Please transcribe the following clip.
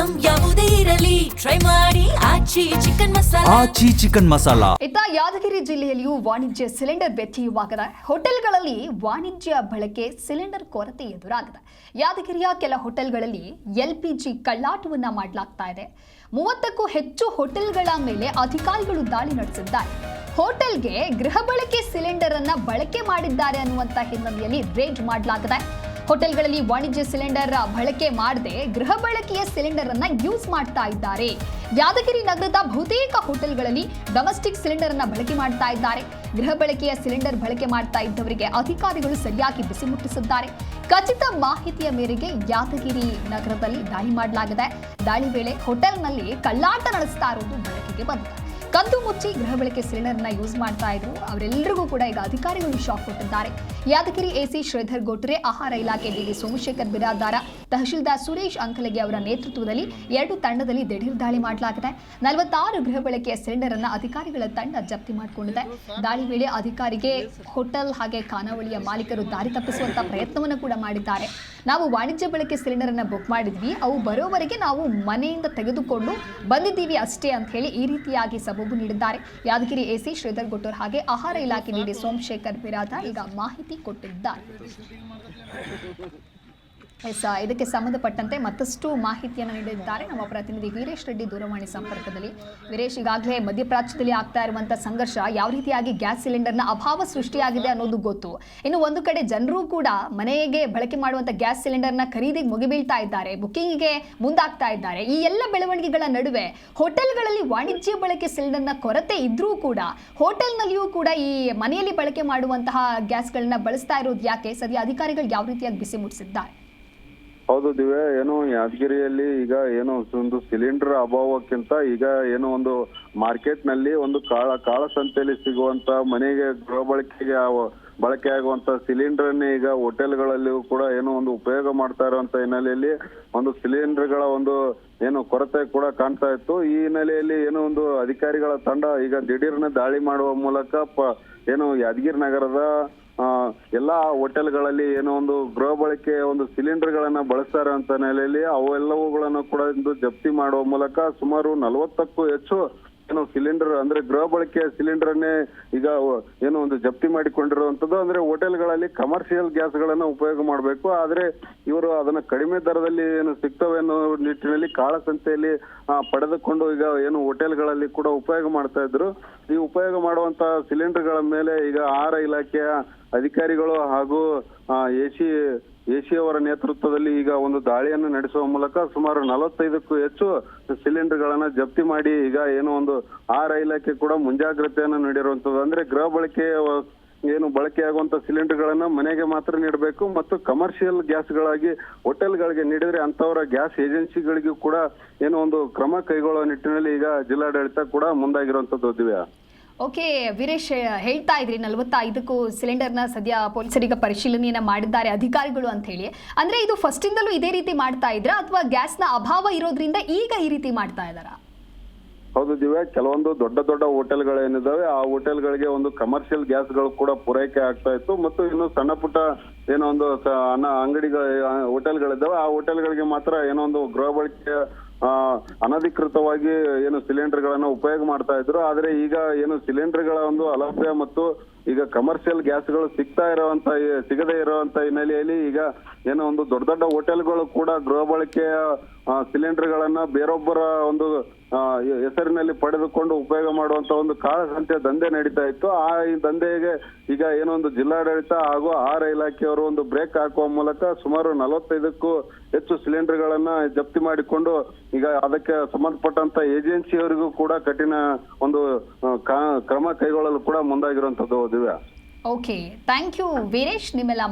Item ಯಾವುದೇ ಇರಲಿ try ಮಾಡಿ ಆಚಿ ಚಿಕನ್ ಮಸಾಲಾ. ಇತ್ತ ಯಾದಗಿರಿ ಜಿಲ್ಲೆಯಲ್ಲಿಯೂ ವಾಣಿಜ್ಯ ಸಿಲಿಂಡರ್ ವ್ಯತ್ಯಯವಾಗಿದೆ. ಹೋಟೆಲ್ಗಳಲ್ಲಿ ವಾಣಿಜ್ಯ ಬಳಕೆ ಸಿಲಿಂಡರ್ ಕೊರತೆ ಎದುರಾಗಿದೆ. ಯಾದಗಿರಿಯ ಕೆಲ ಹೋಟೆಲ್ಗಳಲ್ಲಿ LPG ಕಳ್ಳಾಟವನ್ನ ಮಾಡಲಾಗ್ತಾ ಇದೆ. 30ಕ್ಕೂ ಹೆಚ್ಚು ಹೋಟೆಲ್ಗಳ ಮೇಲೆ ಅಧಿಕಾರಿಗಳು ದಾಳಿ ನಡೆಸಿದ್ದಾರೆ. ಹೋಟೆಲ್ಗೆ ಗೃಹ ಬಳಕೆ ಸಿಲಿಂಡರ್ ಅನ್ನ ಬಳಕೆ ಮಾಡಿದ್ದಾರೆ ಅನ್ನುವಂತ ಹಿನ್ನೆಲೆಯಲ್ಲಿ ರೇಡ್ ಮಾಡಲಾಗಿದೆ. ಹೋಟೆಲ್ಗಳಲ್ಲಿ ವಾಣಿಜ್ಯ ಸಿಲಿಂಡರ್ ಬಳಕೆ ಮಾಡದೆ ಗೃಹ ಬಳಕೆಯ ಸಿಲಿಂಡರ್ ಅನ್ನ ಯೂಸ್ ಮಾಡ್ತಾ ಇದ್ದಾರೆ. ಯಾದಗಿರಿ ನಗರದ ಬಹುತೇಕ ಹೋಟೆಲ್ಗಳಲ್ಲಿ ಡೊಮೆಸ್ಟಿಕ್ ಸಿಲಿಂಡರ್ ಅನ್ನ ಬಳಕೆ ಮಾಡ್ತಾ ಇದ್ದಾರೆ. ಗೃಹ ಬಳಕೆಯ ಸಿಲಿಂಡರ್ ಬಳಕೆ ಮಾಡ್ತಾ ಇದ್ದವರಿಗೆ ಅಧಿಕಾರಿಗಳು ಸರಿಯಾಗಿ ಬಿಸಿ ಮುಟ್ಟಿಸಿದ್ದಾರೆ. ಖಚಿತ ಮಾಹಿತಿಯ ಮೇರೆಗೆ ಯಾದಗಿರಿ ನಗರದಲ್ಲಿ ದಾಳಿ ಮಾಡಲಾಗಿದೆ. ದಾಳಿ ವೇಳೆ ಹೋಟೆಲ್ನಲ್ಲಿ ಕಳ್ಳಾಟ ನಡೆಸ್ತಾ ಇರುವುದು ಬೆಳಕಿಗೆ ಬಂದಿದೆ. ಕದ್ದು ಮುಚ್ಚಿ ಗೃಹ ಬಳಕೆ ಸಿಲಿಂಡರ್ ನ ಯೂಸ್ ಮಾಡ್ತಾ ಇದ್ರು. ಅವರೆಲ್ಲರಿಗೂ ಕೂಡ ಈಗ ಅಧಿಕಾರಿಗಳು ಶಾಕ್ ಕೊಟ್ಟಿದ್ದಾರೆ. ಯಾದಗಿರಿ AC ಶ್ರೀಧರ್ ಗೋಟ್ರೆ, ಆಹಾರ ಇಲಾಖೆ DD ಸೋಮಶೇಖರ್ ಬಿರಾದಾರ, ತಹಶೀಲ್ದಾರ್ ಸುರೇಶ್ ಅಂಕಲಗಿ ಅವರ ನೇತೃತ್ವದಲ್ಲಿ 2 ತಂಡದಲ್ಲಿ ದಿಢೀರ್ ದಾಳಿ ಮಾಡಲಾಗಿದೆ. 46 ಗೃಹ ಬಳಕೆಯ ಸಿಲಿಂಡರ್ ಅನ್ನ ಅಧಿಕಾರಿಗಳ ತಂಡ ಜಪ್ತಿ ಮಾಡಿಕೊಂಡಿದೆ. ದಾಳಿ ವೇಳೆ ಅಧಿಕಾರಿಗೆ ಹೋಟೆಲ್ ಹಾಗೆ ಖಾನಾವಳಿಯ ಮಾಲೀಕರು ದಾರಿ ತಪ್ಪಿಸುವಂತ ಪ್ರಯತ್ನವನ್ನು ಕೂಡ ಮಾಡಿದ್ದಾರೆ. ನಾವು ವಾಣಿಜ್ಯ ಬಳಕೆ ಸಿಲಿಂಡರ್ ಅನ್ನ ಬುಕ್ ಮಾಡಿದ್ವಿ, ಅವು ಬರೋವರೆಗೆ ನಾವು ಮನೆಯಿಂದ ತೆಗೆದುಕೊಂಡು ಬಂದಿದ್ದೀವಿ ಅಷ್ಟೇ ಅಂತ ಹೇಳಿ ಈ ರೀತಿಯಾಗಿ ಸಬೂಬು ನೀಡಿದ್ದಾರೆ. ಯಾದಗಿರಿ AC ಶ್ರೀಧರ್ ಗೊಟ್ಟೂರ್ ಹಾಗೆ ಆಹಾರ ಇಲಾಖೆ DD ಸೋಮಶೇಖರ್ ಬಿರಾದಾರ್ ಈಗ ಮಾಹಿತಿ ಕೊಟ್ಟಿದ್ದಾರೆ. ಇದಕ್ಕೆ ಸಂಬಂಧಪಟ್ಟಂತೆ ಮತ್ತಷ್ಟು ಮಾಹಿತಿಯನ್ನು ನೀಡಿದ್ದಾರೆ ನಮ್ಮ ಪ್ರತಿನಿಧಿ ವೀರೇಶ್ ರೆಡ್ಡಿ ದೂರವಾಣಿ ಸಂಪರ್ಕದಲ್ಲಿ. ವೀರೇಶ್, ಈಗಾಗಲೇ ಮಧ್ಯಪ್ರಾಚ್ಯದಲ್ಲಿ ಆಗ್ತಾ ಇರುವಂತಹ ಸಂಘರ್ಷ, ಯಾವ ರೀತಿಯಾಗಿ ಗ್ಯಾಸ್ ಸಿಲಿಂಡರ್ನ ಅಭಾವ ಸೃಷ್ಟಿಯಾಗಿದೆ ಅನ್ನೋದು ಗೊತ್ತು. ಇನ್ನು ಒಂದು ಕಡೆ ಜನರು ಕೂಡ ಮನೆಗೆ ಬಳಕೆ ಮಾಡುವಂತ ಗ್ಯಾಸ್ ಸಿಲಿಂಡರ್ನ ಖರೀದಿಗೆ ಮುಗಿಬೀಳ್ತಾ ಇದ್ದಾರೆ, ಬುಕ್ಕಿಂಗ್ಗೆ ಮುಂದಾಗ್ತಾ ಇದ್ದಾರೆ. ಈ ಎಲ್ಲ ಬೆಳವಣಿಗೆಗಳ ನಡುವೆ ಹೋಟೆಲ್ಗಳಲ್ಲಿ ವಾಣಿಜ್ಯ ಬಳಕೆ ಸಿಲಿಂಡರ್ನ ಕೊರತೆ ಇದ್ರೂ ಕೂಡ ಹೋಟೆಲ್ನಲ್ಲಿಯೂ ಕೂಡ ಈ ಮನೆಯಲ್ಲಿ ಬಳಕೆ ಮಾಡುವಂತಹ ಗ್ಯಾಸ್ಗಳನ್ನ ಬಳಸ್ತಾ ಇರೋದು ಯಾಕೆ? ಸದ್ಯ ಅಧಿಕಾರಿಗಳು ಯಾವ ರೀತಿಯಾಗಿ ಬಿಸಿ ಮುಟ್ಟಿಸಿದ್ದಾರೆ? ಹೌದು ದಿವ್ಯ, ಏನು ಯಾದಗಿರಿಯಲ್ಲಿ ಈಗ ಏನು ಒಂದು ಸಿಲಿಂಡರ್ ಅಭಾವಕ್ಕಿಂತ ಈಗ ಏನು ಒಂದು ಮಾರ್ಕೆಟ್ ನಲ್ಲಿ ಒಂದು ಕಾಳಸಂತೆಯಲ್ಲಿ ಸಿಗುವಂತ ಮನೆಗೆ ಗೃಹ ಬಳಕೆ ಆಗುವಂತ ಸಿಲಿಂಡರ್ ಅನ್ನೇ ಈಗ ಹೋಟೆಲ್ಗಳಲ್ಲಿಯೂ ಕೂಡ ಏನೋ ಒಂದು ಉಪಯೋಗ ಮಾಡ್ತಾ ಇರುವಂತ ಹಿನ್ನೆಲೆಯಲ್ಲಿ ಒಂದು ಸಿಲಿಂಡರ್ಗಳ ಒಂದು ಏನು ಕೊರತೆ ಕೂಡ ಕಾಣ್ತಾ ಇತ್ತು. ಈ ಹಿನ್ನೆಲೆಯಲ್ಲಿ ಏನೋ ಒಂದು ಅಧಿಕಾರಿಗಳ ತಂಡ ಈಗ ದಿಢೀರ್ನ ದಾಳಿ ಮಾಡುವ ಮೂಲಕ ಏನು ಯಾದಗಿರಿ ನಗರದ ಎಲ್ಲಾ ಹೋಟೆಲ್ಗಳಲ್ಲಿ ಏನೋ ಒಂದು ಗೃಹ ಬಳಕೆ ಒಂದು ಸಿಲಿಂಡರ್ ಗಳನ್ನ ಬಳಸ್ತಾರೆ ಅಂತ ನೆಲೆಯಲ್ಲಿ ಅವೆಲ್ಲವುಗಳನ್ನು ಕೂಡ ಜಪ್ತಿ ಮಾಡುವ ಮೂಲಕ ಸುಮಾರು 40ಕ್ಕೂ ಹೆಚ್ಚು ಏನು ಸಿಲಿಂಡರ್ ಅಂದ್ರೆ ಗೃಹ ಬಳಕೆಯ ಸಿಲಿಂಡರ್ ಅನ್ನೇ ಈಗ ಏನು ಒಂದು ಜಪ್ತಿ ಮಾಡಿಕೊಂಡಿರುವಂತದ್ದು. ಅಂದ್ರೆ ಹೋಟೆಲ್ಗಳಲ್ಲಿ ಕಮರ್ಷಿಯಲ್ ಗ್ಯಾಸ್ ಗಳನ್ನ ಉಪಯೋಗ ಮಾಡಬೇಕು, ಆದ್ರೆ ಇವರು ಅದನ್ನ ಕಡಿಮೆ ದರದಲ್ಲಿ ಏನು ಸಿಗ್ತವೆ ಅನ್ನೋ ನಿಟ್ಟಿನಲ್ಲಿ ಕಾಳಸಂತೆಯಲ್ಲಿ ಪಡೆದುಕೊಂಡು ಈಗ ಏನು ಹೋಟೆಲ್ಗಳಲ್ಲಿ ಕೂಡ ಉಪಯೋಗ ಮಾಡ್ತಾ ಇದ್ರು. ಈ ಉಪಯೋಗ ಮಾಡುವಂತ ಸಿಲಿಂಡರ್ ಗಳ ಮೇಲೆ ಈಗ ಆಹಾರ ಇಲಾಖೆಯ ಅಧಿಕಾರಿಗಳು ಹಾಗೂ AC ಅವರ ನೇತೃತ್ವದಲ್ಲಿ ಈಗ ಒಂದು ದಾಳಿಯನ್ನು ನಡೆಸುವ ಮೂಲಕ ಸುಮಾರು 45ಕ್ಕೂ ಹೆಚ್ಚು ಸಿಲಿಂಡರ್ ಗಳನ್ನ ಜಪ್ತಿ ಮಾಡಿ ಈಗ ಏನೋ ಒಂದು ಆಹಾರ ಇಲಾಖೆ ಕೂಡ ಮುಂಜಾಗ್ರತೆಯನ್ನು ನೀಡಿರುವಂತದ್ದು. ಅಂದ್ರೆ ಗೃಹ ಬಳಕೆ ಏನು ಬಳಕೆಯಾಗುವಂತ ಸಿಲಿಂಡರ್ ಗಳನ್ನ ಮನೆಗೆ ಮಾತ್ರ ನೀಡಬೇಕು ಮತ್ತು ಕಮರ್ಷಿಯಲ್ ಗ್ಯಾಸ್ಗಳಾಗಿ ಹೋಟೆಲ್ಗಳಿಗೆ ನೀಡಿದ್ರೆ ಅಂತವರ ಗ್ಯಾಸ್ ಏಜೆನ್ಸಿಗಳಿಗೂ ಕೂಡ ಏನೋ ಒಂದು ಕ್ರಮ ಕೈಗೊಳ್ಳುವ ನಿಟ್ಟಿನಲ್ಲಿ ಈಗ ಜಿಲ್ಲಾಡಳಿತ ಕೂಡ ಮುಂದಾಗಿರುವಂತದ್ದು. ದಿವ್ಯಾ, ಓಕೆ ವೀರೇಶ್, ಹೇಳ್ತಾ ಇದ್ರಿ 45ಕ್ಕೂ ಸಿಲಿಂಡರ್ನ ಸದ್ಯ ಪೊಲೀಸರಿಗೆ ಪರಿಶೀಲನೆಯನ್ನ ಮಾಡಿದ್ದಾರೆ ಅಧಿಕಾರಿಗಳು ಅಂತ ಹೇಳಿ. ಅಂದ್ರೆ ಇದು ಫಸ್ಟ್ ಇಂದಲೂ ಇದೇ ರೀತಿ ಮಾಡ್ತಾ ಇದ್ರಾ ಅಥವಾ ಗ್ಯಾಸ್ನ ಅಭಾವ ಇರೋದ್ರಿಂದ ಈಗ ಈ ರೀತಿ ಮಾಡ್ತಾ ಇದ್ದಾರಾ? ಹೌದು ದಿವ್ಯಾ, ಕೆಲವೊಂದು ದೊಡ್ಡ ಹೋಟೆಲ್ಗಳೇನಿದಾವೆ ಆ ಹೋಟೆಲ್ಗಳಿಗೆ ಒಂದು ಕಮರ್ಷಿಯಲ್ ಗ್ಯಾಸ್ಗಳು ಕೂಡ ಪೂರೈಕೆ ಆಗ್ತಾ ಇತ್ತು ಮತ್ತು ಇನ್ನು ಸಣ್ಣ ಪುಟ್ಟ ಏನೋ ಒಂದು ಹೋಟೆಲ್ಗಳಿದ್ದಾವೆ ಆ ಹೋಟೆಲ್ಗಳಿಗೆ ಮಾತ್ರ ಏನೋ ಒಂದು ಗೃಹ ಬಳಕೆಯ ಅನಧಿಕೃತವಾಗಿ ಏನು ಸಿಲಿಂಡರ್ ಗಳನ್ನ ಉಪಯೋಗ ಮಾಡ್ತಾ ಇದ್ರು. ಆದ್ರೆ ಈಗ ಏನು ಸಿಲಿಂಡರ್ ಗಳ ಒಂದು ಅಲಭ್ಯ ಮತ್ತು ಈಗ ಕಮರ್ಷಿಯಲ್ ಗ್ಯಾಸ್ಗಳು ಸಿಗದೇ ಇರುವಂತ ಹಿನ್ನೆಲೆಯಲ್ಲಿ ಈಗ ಏನೋ ಒಂದು ದೊಡ್ಡ ಹೋಟೆಲ್ಗಳು ಕೂಡ ಗೃಹ ಬಳಕೆಯ ಸಿಲಿಂಡರ್ ಗಳನ್ನ ಬೇರೊಬ್ಬರ ಒಂದು ಹೆಸರಿನಲ್ಲಿ ಪಡೆದುಕೊಂಡು ಉಪಯೋಗ ಮಾಡುವಂತ ಒಂದು ಕಾಳಸಂತೆ ದಂಧೆ ನಡೀತಾ ಇತ್ತು. ಈ ದಂಧೆಗೆ ಈಗ ಏನೋ ಒಂದು ಜಿಲ್ಲಾಡಳಿತ ಹಾಗೂ ಆಹಾರ ಇಲಾಖೆಯವರು ಒಂದು ಬ್ರೇಕ್ ಹಾಕುವ ಮೂಲಕ ಸುಮಾರು 45ಕ್ಕೂ ಹೆಚ್ಚು ಸಿಲಿಂಡರ್ ಗಳನ್ನ ಜಪ್ತಿ ಮಾಡಿಕೊಂಡು ಈಗ ಅದಕ್ಕೆ ಸಂಬಂಧಪಟ್ಟಂತ ಏಜೆನ್ಸಿಯವರಿಗೂ ಕೂಡ ಕಠಿಣ ಒಂದು ಕ್ರಮ ಕೈಗೊಳ್ಳಲು ಕೂಡ ಮುಂದಾಗಿರುವಂತದ್ದು. Divya, okay, thank you Veeresh, ನಿಮ್ಮೆಲ್ಲ